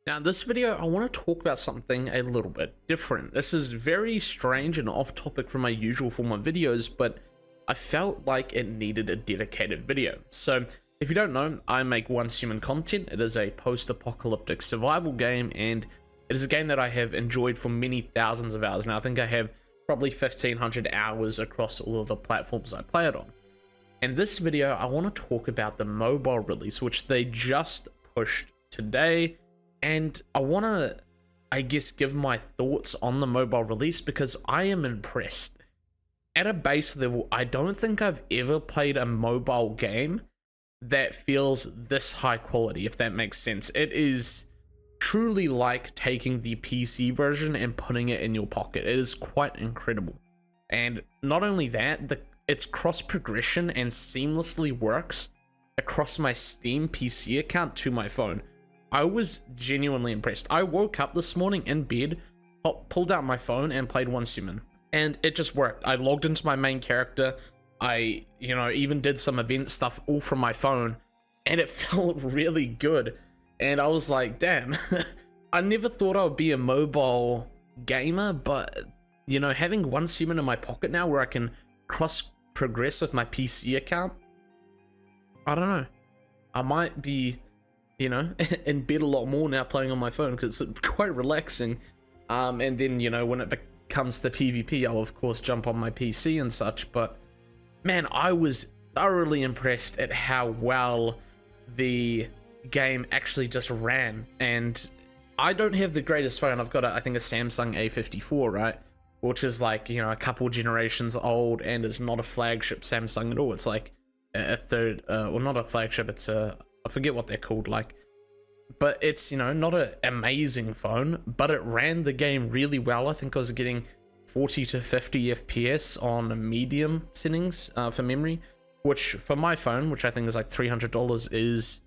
Now, in this video, I want to talk about something a little bit different. This is very strange and off topic from my usual form of videos, but I felt like it needed a dedicated video. So, if you don't know, I make Hunstmen content. It is a post-apocalyptic survival game, and it is a game that I have enjoyed for many thousands of hours. Now, I think I have probably 1,500 hours across all of the platforms I play it on. In this video, I want to talk about the mobile release, which they just pushed today. And I want to, I guess, give my thoughts on the mobile release because I am impressed. At a base level, I don't think I've ever played a mobile game that feels this high quality, if that makes sense. It is truly like taking the PC version and putting it in your pocket. It is quite incredible. And not only that, its cross progression and seamlessly works across my Steam PC account to my phone. I was genuinely impressed. I woke up this morning in bed, pulled out my phone and played Hunstmen, and it just worked. I logged into my main character. I, even did some event stuff all from my phone, and it felt really good. And I was like, damn, I never thought I would be a mobile gamer, but, having Hunstmen in my pocket now where I can cross progress with my PC account, I don't know. I might be in bed a lot more now playing on my phone because it's quite relaxing. And then, when it comes to PvP, I'll of course jump on my PC and such. But man, I was thoroughly impressed at how well the game actually just ran. And I don't have the greatest phone. I've got I think a Samsung A54, right? Which is like, a couple generations old and is not a flagship Samsung at all. It's like a third, well, not a flagship. It's I forget what they're called, but it's, not an amazing phone, but it ran the game really well. I think I was getting 40 to 50 FPS on medium settings for memory, which for my phone, which I think is like $300, is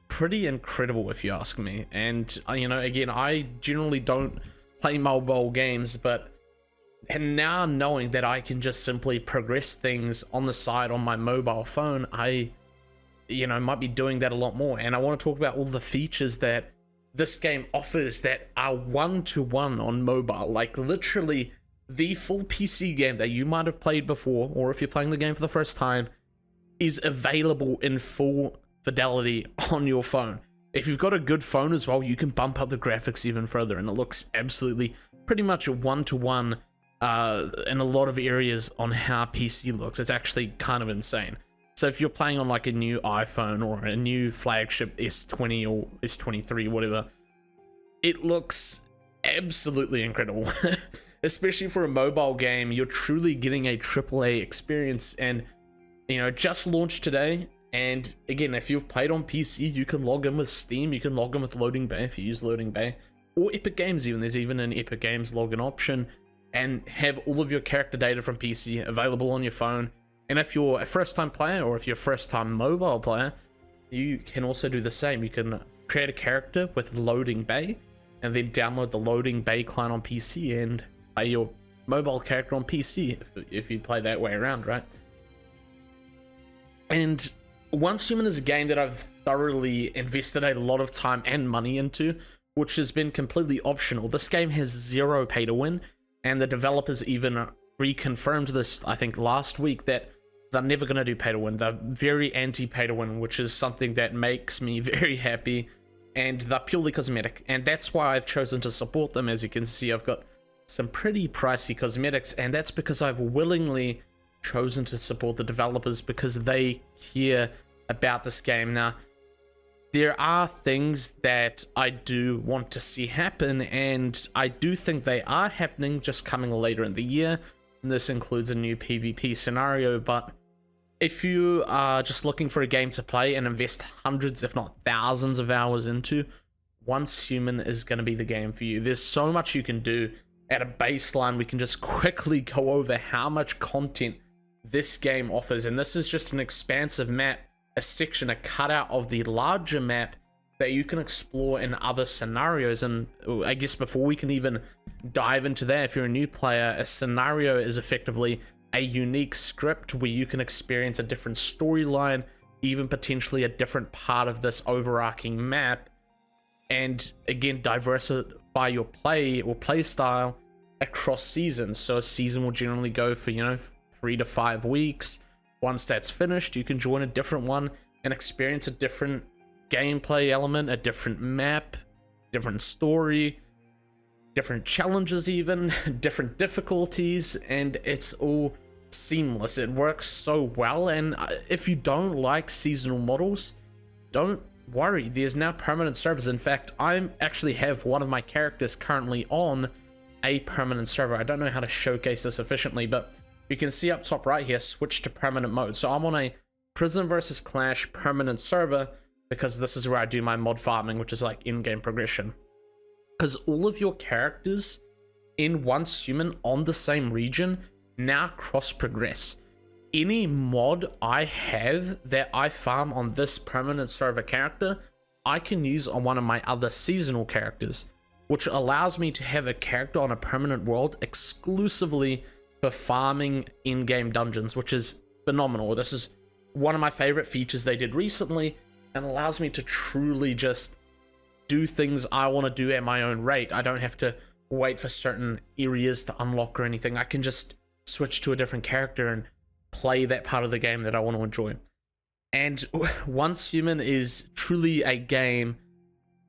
pretty incredible if you ask me. And, again, I generally don't play mobile games, and now knowing that I can just simply progress things on the side on my mobile phone, I might be doing that a lot more. And I want to talk about all the features that this game offers that are one-to-one on mobile. Like literally the full PC game that you might have played before, or if you're playing the game for the first time, is available in full fidelity on your phone. If you've got a good phone as well, you can bump up the graphics even further, and it looks absolutely pretty much one-to-one in a lot of areas on how PC looks. It's actually kind of insane. So if you're playing on like a new iPhone or a new flagship S20 or S23, whatever, it looks absolutely incredible. Especially for a mobile game, you're truly getting a AAA experience. And, just launched today. And again, if you've played on PC, you can log in with Steam, you can log in with Loading Bay if you use Loading Bay, or Epic Games even. There's even an Epic Games login option, and have all of your character data from PC available on your phone. And if you're a first-time player, or if you're a first-time mobile player, you can also do the same. You can create a character with Loading Bay, and then download the Loading Bay client on PC and play your mobile character on PC, if you play that way around, right? And Hunstmen is a game that I've thoroughly invested a lot of time and money into, which has been completely optional. This game has zero pay to win, and the developers even reconfirmed this, I think, last week, that they're never going to do pay to win. They're very anti pay to win, which is something that makes me very happy. And they're purely cosmetic, and that's why I've chosen to support them. As you can see, I've got some pretty pricey cosmetics, and that's because I've willingly chosen to support the developers because they care about this game. Now, there are things that I do want to see happen, and I do think they are happening, just coming later in the year. And this includes a new PvP scenario. But if you are just looking for a game to play and invest hundreds, if not thousands of hours into, Hunstmen is going to be the game for you. There's so much you can do. At a baseline, we can just quickly go over how much content this game offers. And this is just an expansive map, a section, a cutout of the larger map that you can explore in other scenarios. And I guess before we can even dive into that, if you're a new player, a scenario is effectively a unique script where you can experience a different storyline, even potentially a different part of this overarching map. and again, diversify your play style across seasons. So a season will generally go for, 3 to 5 weeks. Once that's finished, you can join a different one and experience a different gameplay element, a different map, different story, different challenges, even different difficulties, and it's all seamless. It works so well. And if you don't like seasonal models, don't worry, there's now permanent servers. In fact, I actually have one of my characters currently on a permanent server. I don't know how to showcase this efficiently, but you can see up top right here, switch to permanent mode. So I'm on a Prison versus Clash permanent server because this is where I do my mod farming, which is like in-game progression. Because all of your characters in Once Human on the same region now cross progress. Any mod I have that I farm on this permanent server character, I can use on one of my other seasonal characters, which allows me to have a character on a permanent world exclusively for farming in-game dungeons, which is phenomenal. This is one of my favorite features they did recently, and allows me to truly just do things I want to do at my own rate. I don't have to wait for certain areas to unlock or anything. I can just switch to a different character and play that part of the game that I want to enjoy. And Once Human is truly a game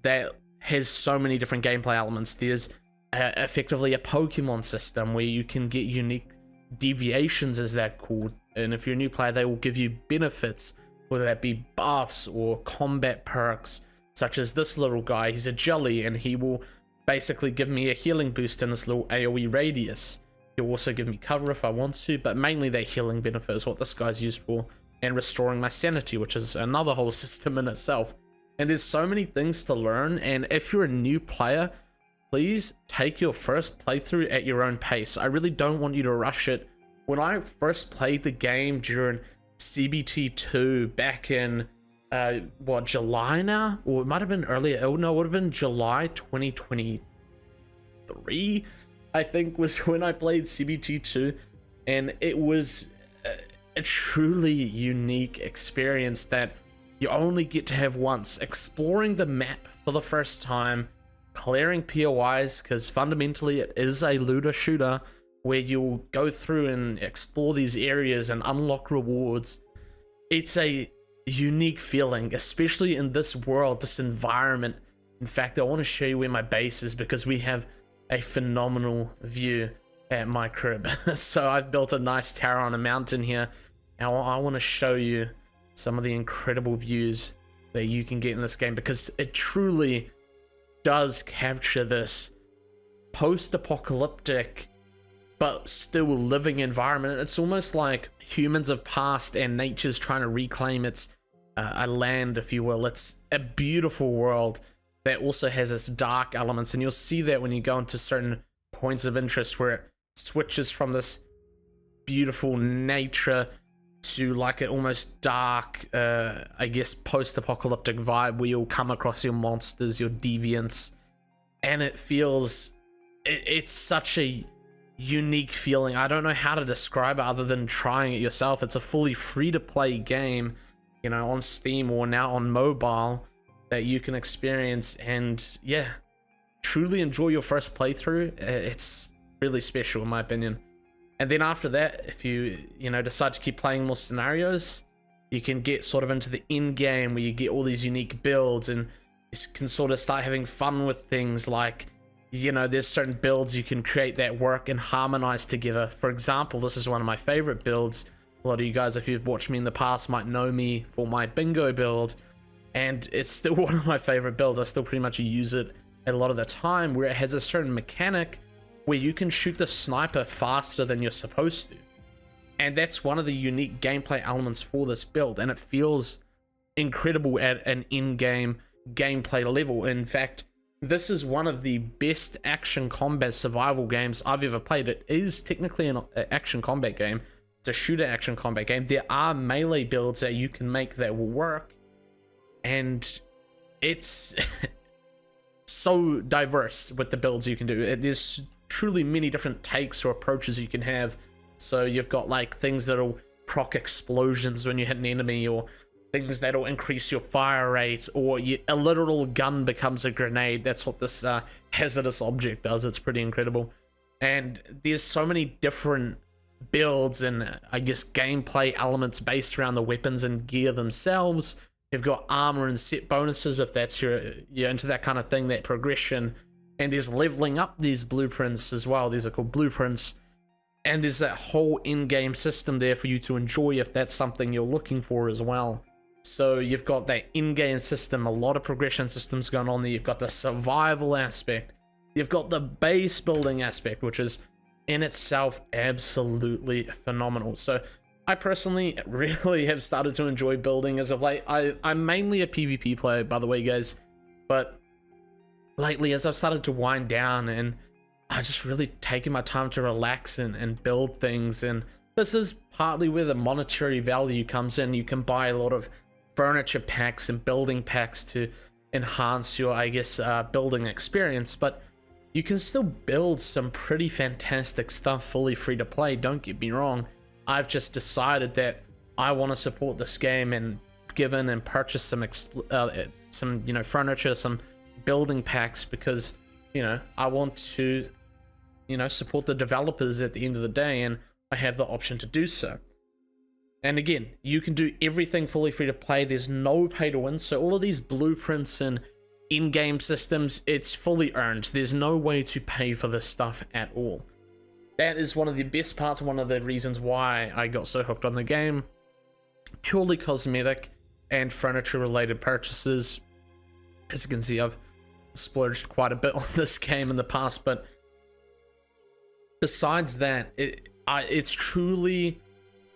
that has so many different gameplay elements. There's effectively a Pokemon system where you can get unique deviations, as they're called, and if you're a new player, they will give you benefits, whether that be buffs or combat perks, such as this little guy. He's a jelly, and he will basically give me a healing boost in this little AoE radius. He'll also give me cover if I want to, but mainly that healing benefit is what this guy's used for, and restoring my sanity, which is another whole system in itself. And there's so many things to learn, and if you're a new player, please take your first playthrough at your own pace. I really don't want you to rush it. When I first played the game during CBT2 back in, July now? Or it might have been earlier. Oh no, it would have been July 2023, I think, was when I played CBT2. And it was a truly unique experience that you only get to have once. Exploring the map for the first time, clearing POIs, because fundamentally it is a looter shooter where you'll go through and explore these areas and unlock rewards. It's a unique feeling, especially in this world, this environment. In fact, I want to show you where my base is because we have a phenomenal view at my crib. So I've built a nice tower on a mountain here. Now I want to show you some of the incredible views that you can get in this game, because it truly does capture this post-apocalyptic but still living environment. It's almost like humans have passed and nature's trying to reclaim its a land, if you will. It's a beautiful world that also has its dark elements, and you'll see that when you go into certain points of interest where it switches from this beautiful nature to like an almost dark, I guess, post-apocalyptic vibe where you'll come across your monsters, your deviants, and it feels, it's such a unique feeling. I don't know how to describe it other than trying it yourself. It's a fully free-to-play game, on Steam or now on mobile that you can experience, and yeah, truly enjoy your first playthrough. It's really special in my opinion. And then after that, if you decide to keep playing more scenarios, you can get sort of into the end game where you get all these unique builds, and you can sort of start having fun with things like, there's certain builds you can create that work and harmonize together. For example, this is one of my favorite builds. A lot of you guys, if you've watched me in the past, might know me for my bingo build, and it's still one of my favorite builds. I still pretty much use it a lot of the time, where it has a certain mechanic where you can shoot the sniper faster than you're supposed to. And that's one of the unique gameplay elements for this build, and it feels incredible at an in-game gameplay level. In fact, this is one of the best action combat survival games I've ever played. It is technically an action combat game. It's a shooter action combat game. There are melee builds that you can make that will work, and it's so diverse with the builds you can do. There's truly many different takes or approaches you can have. So you've got like things that'll proc explosions when you hit an enemy, or things that'll increase your fire rate, or a literal gun becomes a grenade. That's what this hazardous object does. It's pretty incredible. And there's so many different builds and I guess gameplay elements based around the weapons and gear themselves. You've got armor and set bonuses if that's you're into that kind of thing, that progression. And there's leveling up these blueprints as well. These are called blueprints. And there's that whole in-game system there for you to enjoy if that's something you're looking for as well. So you've got that in-game system, a lot of progression systems going on there. You've got the survival aspect. You've got the base building aspect, which is in itself absolutely phenomenal. So I personally really have started to enjoy building as of late. I'm mainly a PvP player, by the way, guys. But lately, as I've started to wind down and I just really taken my time to relax and build things, and this is partly where the monetary value comes in. You can buy a lot of furniture packs and building packs to enhance your, I guess, building experience, but you can still build some pretty fantastic stuff fully free to play. Don't get me wrong. I've just decided that I want to support this game and give in and purchase some furniture, some building packs, because I want to support the developers at the end of the day, and I have the option to do so. And again, you can do everything fully free to play. There's no pay to win. So all of these blueprints and in-game systems, it's fully earned. There's no way to pay for this stuff at all. That is one of the best parts, one of the reasons why I got so hooked on the game. Purely cosmetic and furniture related purchases. As you can see, I've splurged quite a bit on this game in the past, but besides that, it's truly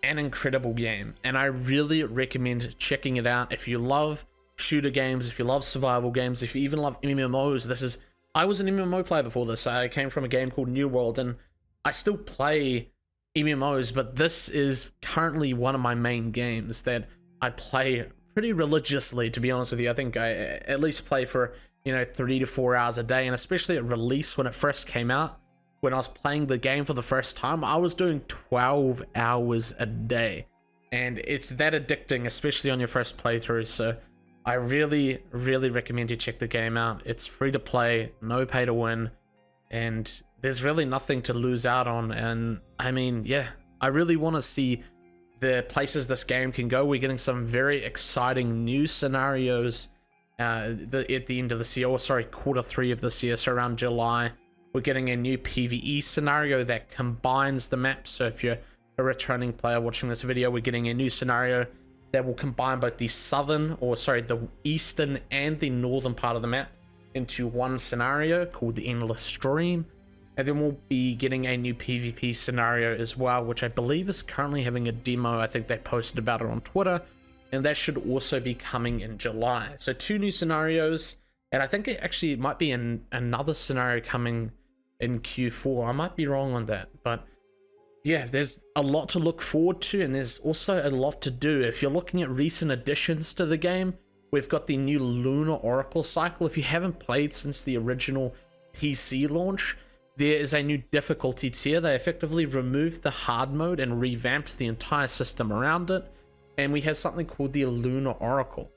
an incredible game, and I really recommend checking it out. If you love shooter games, if you love survival games, if you even love MMOs, I was an MMO player before this. I came from a game called New World, and I still play MMOs, but this is currently one of my main games that I play pretty religiously, to be honest with you. I think I at least play for 3 to 4 hours a day, and especially at release when it first came out. When I was playing the game for the first time, I was doing 12 hours a day, and it's that addicting, especially on your first playthrough. So I really, really recommend you check the game out. It's free to play, no pay to win, and there's really nothing to lose out on. And I mean, yeah, I really want to see the places this game can go. We're getting some very exciting new scenarios at the end of this year, or sorry, Q3 of this year, so around July. We're getting a new PvE scenario that combines the map. So if you're a returning player watching this video, we're getting a new scenario that will combine both the the eastern and the northern part of the map into one scenario called the Endless Stream. And then we'll be getting a new PvP scenario as well, which I believe is currently having a demo. I think they posted about it on Twitter, and that should also be coming in July. So 2 new scenarios, and I think it actually might be another scenario coming in Q4. I might be wrong on that, but yeah, there's a lot to look forward to, and there's also a lot to do. If you're looking at recent additions to the game, we've got the new Lunar Oracle cycle. If you haven't played since the original PC launch, there is a new difficulty tier. They effectively removed the hard mode and revamped the entire system around it, and we have something called the Lunar Oracle.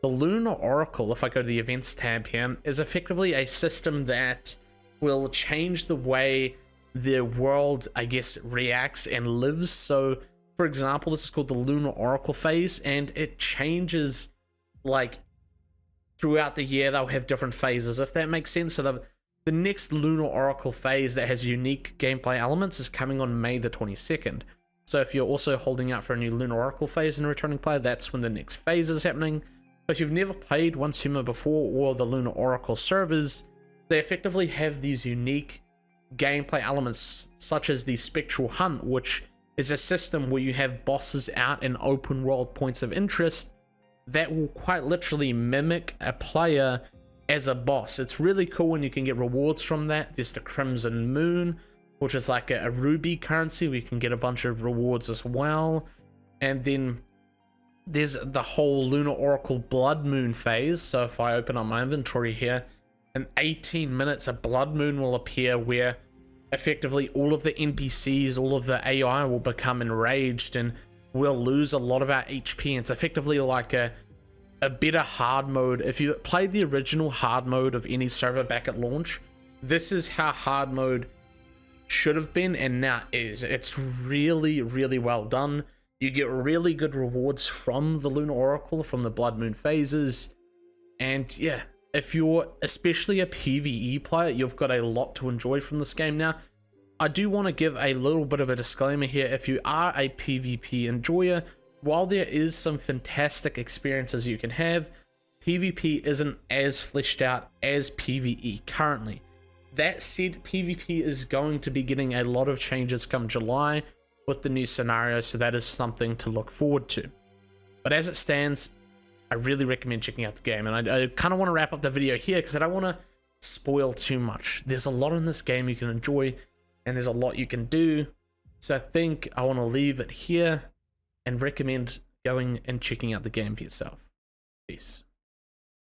The Lunar Oracle, if I go to the events tab here, is effectively a system that will change the way the world, I guess, reacts and lives. So, for example, this is called the Lunar Oracle phase, and it changes, like, throughout the year. They'll have different phases, if that makes sense. So the next Lunar Oracle phase that has unique gameplay elements is coming on May the 22nd. So if you're also holding out for a new Lunar Oracle phase and returning player, that's when the next phase is happening. But if you've never played Hunstmen before, or the Lunar Oracle servers, they effectively have these unique gameplay elements, such as the Spectral Hunt, which is a system where you have bosses out in open world points of interest that will quite literally mimic a player as a boss. It's really cool, and you can get rewards from that. There's the Crimson Moon, which is like a ruby currency where you can get a bunch of rewards as well. And then there's the whole Lunar Oracle Blood Moon phase. So if I open up my inventory here, in 18 minutes a Blood Moon will appear where effectively all of the NPCs, all of the AI will become enraged, and we'll lose a lot of our HP. It's effectively like a better hard mode. If you played the original hard mode of any server back at launch, this is how hard mode should have been and now is. It's really, really well done. You get really good rewards from the Lunar Oracle, from the Blood Moon phases. And yeah, if you're especially a PvE player, you've got a lot to enjoy from this game now. I do want to give a little bit of a disclaimer here. If you are a PvP enjoyer, while there is some fantastic experiences you can have, PvP isn't as fleshed out as PvE currently. That said, PvP is going to be getting a lot of changes come July with the new scenario, so that is something to look forward to. But as it stands, I really recommend checking out the game, and I kind of want to wrap up the video here because I don't want to spoil too much. There's a lot in this game you can enjoy, and there's a lot you can do, so I think I want to leave it here and recommend going and checking out the game for yourself. Peace.